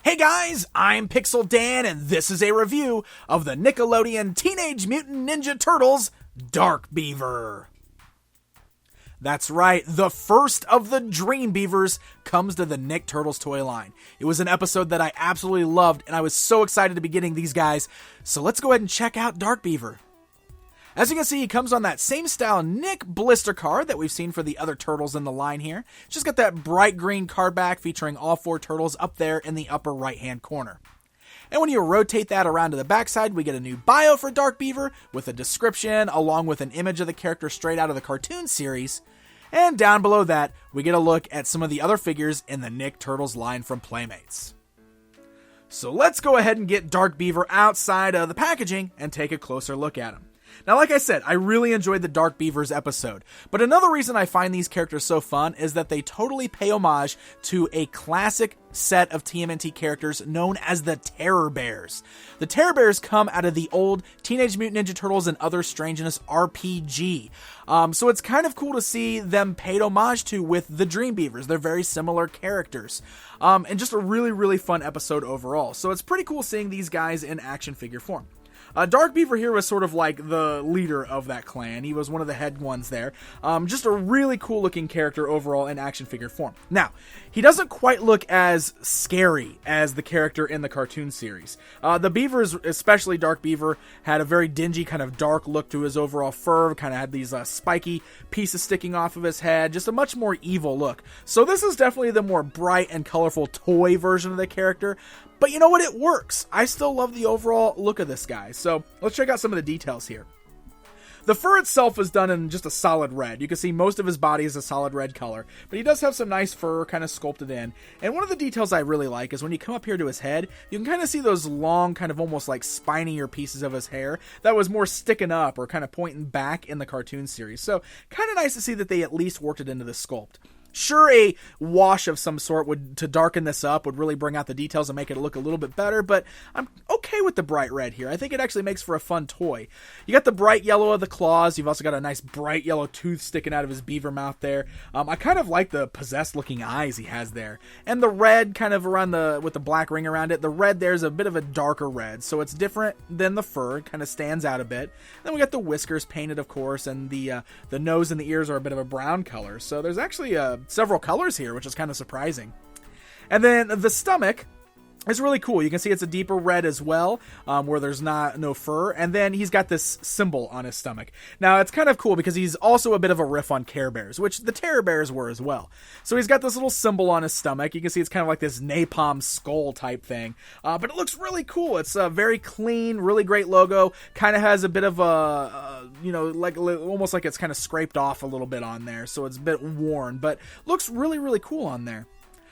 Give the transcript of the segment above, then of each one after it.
Hey guys, I'm Pixel Dan, and this is a review of the Nickelodeon Teenage Mutant Ninja Turtles, Dark Beaver. That's right, the first of the Dream Beavers comes to the Nick Turtles toy line. It was an episode that I absolutely loved, and I was so excited to be getting these guys, so let's go ahead and check out Dark Beaver. As you can see, he comes on that same style Nick blister card that we've seen for the other turtles in the line here. Just got that bright green card back featuring all four turtles up there in the upper right hand corner. And when you rotate that around to the backside, we get a new bio for Dark Beaver with a description along with an image of the character straight out of the cartoon series. And down below that, we get a look at some of the other figures in the Nick Turtles line from Playmates. So let's go ahead and get Dark Beaver outside of the packaging and take a closer look at him. Now, like I said, I really enjoyed the Dark Beavers episode, but another reason I find these characters so fun is that they totally pay homage to a classic set of TMNT characters known as the Terror Bears. The Terror Bears come out of the old Teenage Mutant Ninja Turtles and Other Strangeness RPG. So it's kind of cool to see them paid homage to with the Dream Beavers. They're very similar characters. And just a really, really fun episode overall. So it's pretty cool seeing these guys in action figure form. Dark Beaver here was sort of like the leader of that clan. He was one of the head ones there. Just a really cool looking character overall in action figure form. Now, he doesn't quite look as scary as the character in the cartoon series. The Beavers, especially Dark Beaver, had a very dingy kind of dark look to his overall fur, kind of had these spiky pieces sticking off of his head, just a much more evil look. So this is definitely the more bright and colorful toy version of the character. But you know what? It works. I still love the overall look of this guy. So let's check out some of the details here. The fur itself is done in just a solid red. You can see most of his body is a solid red color, but he does have some nice fur kind of sculpted in. And one of the details I really like is when you come up here to his head, you can kind of see those long, kind of almost like spinier pieces of his hair that was more sticking up or kind of pointing back in the cartoon series. So kind of nice to see that they at least worked it into the sculpt. Sure, a wash of some sort to darken this up would really bring out the details and make it look a little bit better, but I'm okay with the bright red here. I think it actually makes for a fun toy. You got the bright yellow of the claws. You've also got a nice bright yellow tooth sticking out of his beaver mouth there. I kind of like the possessed looking eyes he has there. And the red kind of around with the black ring around it. The red there's a bit of a darker red, so it's different than the fur. It kind of stands out a bit. Then we got the whiskers painted, of course, and the nose and the ears are a bit of a brown color. So there's actually several colors here, which is kind of surprising. And then the stomach is really cool. You can see it's a deeper red as well, where there's no fur. And then he's got this symbol on his stomach. Now, it's kind of cool because he's also a bit of a riff on Care Bears, which the Terror Bears were as well. So he's got this little symbol on his stomach. You can see it's kind of like this napalm skull type thing. But it looks really cool. It's a very clean, really great logo. Kind of has a bit of like almost like it's kind of scraped off a little bit on there. So it's a bit worn, but looks really, really cool on there.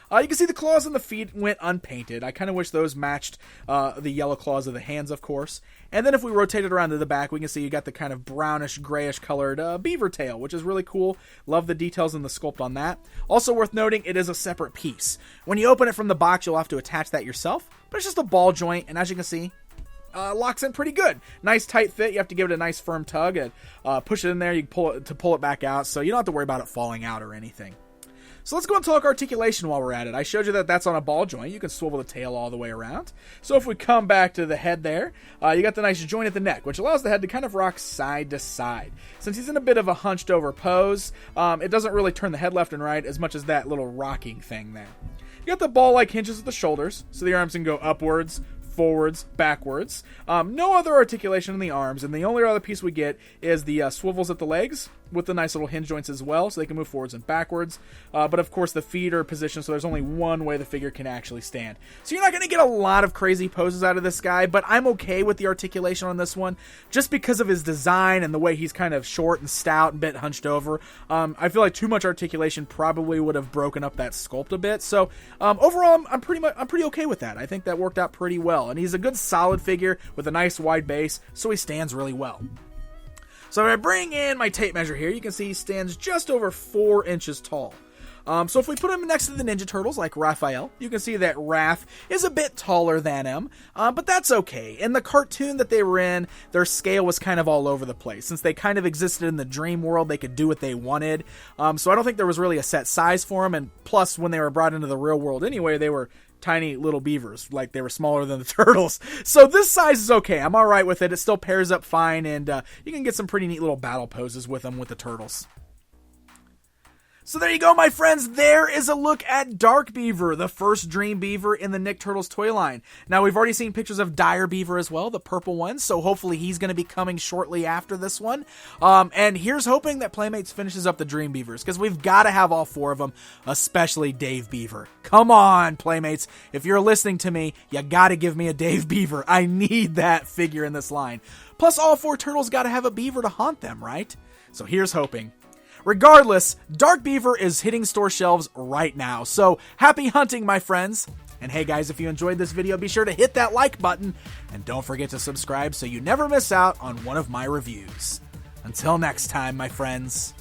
You can see the claws and the feet went unpainted. I kind of wish those matched the yellow claws of the hands, of course. And then if we rotate it around to the back, we can see you got the kind of brownish, grayish colored beaver tail, which is really cool. Love the details and the sculpt on that. Also worth noting, it is a separate piece. When you open it from the box, you'll have to attach that yourself. But it's just a ball joint, and as you can see, locks in pretty good. Nice tight fit. You have to give it a nice firm tug and push it in there. You can pull it back out, so you don't have to worry about it falling out or anything. So let's go and talk articulation while we're at it. I showed you that that's on a ball joint. You can swivel the tail all the way around. So if we come back to the head there, you got the nice joint at the neck, which allows the head to kind of rock side to side. Since he's in a bit of a hunched over pose, it doesn't really turn the head left and right as much as that little rocking thing there. You got the ball-like hinges at the shoulders, so the arms can go upwards, forwards, backwards. No other articulation in the arms, and the only other piece we get is the swivels at the legs with the nice little hinge joints as well, so they can move forwards and backwards. But of course the feet are positioned so there's only one way the figure can actually stand. So you're not going to get a lot of crazy poses out of this guy, but I'm okay with the articulation on this one just because of his design and the way he's kind of short and stout and a bit hunched over. I feel like too much articulation probably would have broken up that sculpt a bit. So overall I'm pretty okay with that. I think that worked out pretty well, and he's a good solid figure with a nice wide base, so he stands really well. So if I bring in my tape measure here, you can see he stands just over 4 inches tall. So if we put him next to the Ninja Turtles, like Raphael, you can see that Raph is a bit taller than him, but that's okay. In the cartoon that they were in, their scale was kind of all over the place. Since they kind of existed in the dream world, they could do what they wanted. So I don't think there was really a set size for them, and plus, when they were brought into the real world anyway, they were tiny little beavers, like they were smaller than the turtles. So this size is okay. I'm all right with it. It still pairs up fine, and you can get some pretty neat little battle poses with them with the turtles. So there you go, my friends. There is a look at Dark Beaver, the first Dream Beaver in the Nick Turtles toy line. Now, we've already seen pictures of Dire Beaver as well, the purple one, so hopefully he's going to be coming shortly after this one. And here's hoping that Playmates finishes up the Dream Beavers, because we've got to have all 4 of them, especially Dave Beaver. Come on, Playmates. If you're listening to me, you got to give me a Dave Beaver. I need that figure in this line. Plus, all 4 turtles got to have a beaver to haunt them, right? So here's hoping. Regardless, Dark Beaver is hitting store shelves right now, so happy hunting, my friends! And hey guys, if you enjoyed this video, be sure to hit that like button, and don't forget to subscribe so you never miss out on one of my reviews. Until next time, my friends.